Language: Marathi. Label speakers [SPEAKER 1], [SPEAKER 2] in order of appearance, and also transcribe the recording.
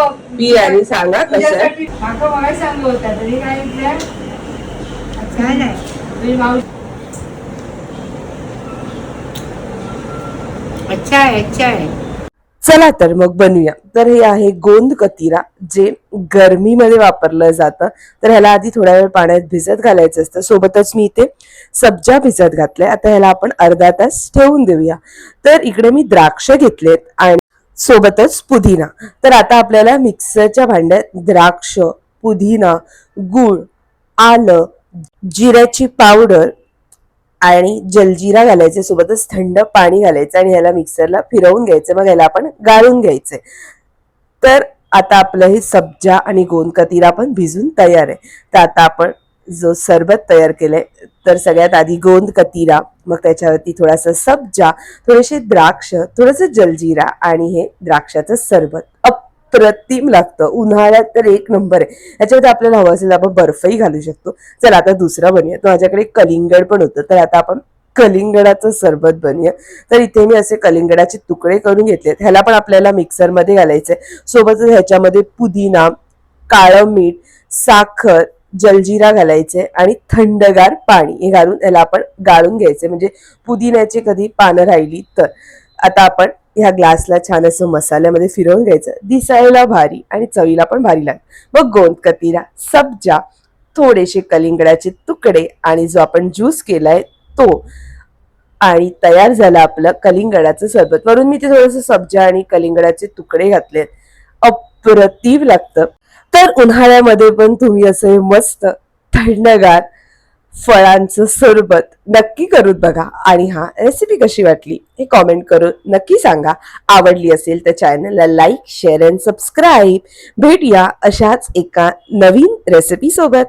[SPEAKER 1] पी आणि सांगा कसं आहे.
[SPEAKER 2] अच्छा आहे, अच्छा आहे.
[SPEAKER 1] चला तर मग बनवूया. तर हे आहे गोंद कतिरा, जे गरमीमध्ये वापरलं जातं. तर ह्याला आधी थोड्या वेळ पाण्यात भिजत घालायचं असतं. सोबतच मी इथे सब्जा भिजत घातलाय. आता ह्याला आपण अर्धा तास ठेवून देऊया. तर इकडे मी द्राक्ष घेतलेत आणि सोबतच पुदिना. तर आता आपल्याला मिक्सरच्या भांड्यात द्राक्ष, पुदिना, गूळ, आलं, जिऱ्याची पावडर आणि जलजिरा घालायचे, सोबतच थंड पाणी घालायचं आणि ह्याला मिक्सरला फिरवून घ्यायचं. मग ह्याला आपण गाळून घ्यायचंय. तर आता आपलं हे सब्जा आणि गोंद कतिरा पण भिजून तयार आहे. तर आता आपण जो सरबत तयार केलाय, तर सगळ्यात आधी गोंद कतिरा, मग त्याच्यावरती थोडासा सब्जा, थोडेसे द्राक्ष, थोडंसं जलजिरा आणि हे द्राक्षाचं सरबत अप्रतिम लागतं. उन्हाळ्यात तर एक नंबर आहे. याच्यामध्ये आपल्याला हवं असेल आपण बर्फही घालू शकतो. चला आता दुसरा बनूया. तर माझ्याकडे कलिंगड पण होतं, तर आता आपण कलिंगडाचं सरबत बनूया. तर इथे मी असे कलिंगडाचे तुकडे करून घेतलेत. ह्याला पण आपल्याला मिक्सरमध्ये घालायचंय. सोबतच ह्याच्यामध्ये पुदिना, काळं मीठ, साखर, जलजिरा घालायचे आणि थंडगार पाणी हे घालून याला आपण गाळून घ्यायचे, म्हणजे पुदिन्याची कधी पानं राहिली तर. आता आपण ह्या ग्लासला छान असं मसाल्यामध्ये फिरवून घ्यायचं. दिसायला भारी आणि चवीला पण भारी लागतं. मग गोंद कतिरा, सब्जा, थोडेसे कलिंगडाचे तुकडे आणि जो आपण ज्यूस केलाय तो, आणि तयार झालं आपलं कलिंगडाचं सरबत. वरून मी ते थोडंसं सब्जा आणि कलिंगडाचे तुकडे घातलेत. अप्रतिम लागतं. तर उन्हाळ्यामध्ये पण तुम्ही असं मस्त थंडगार फळांचं सरबत नक्की करून बघा. आणि हा रेसिपी कशी वाटली हे कॉमेंट करून नक्की सांगा. आवडली असेल तर चॅनलला लाईक, शेअर अँड सबस्क्राईब. भेटूया अशाच एका नवीन रेसिपी सोबत.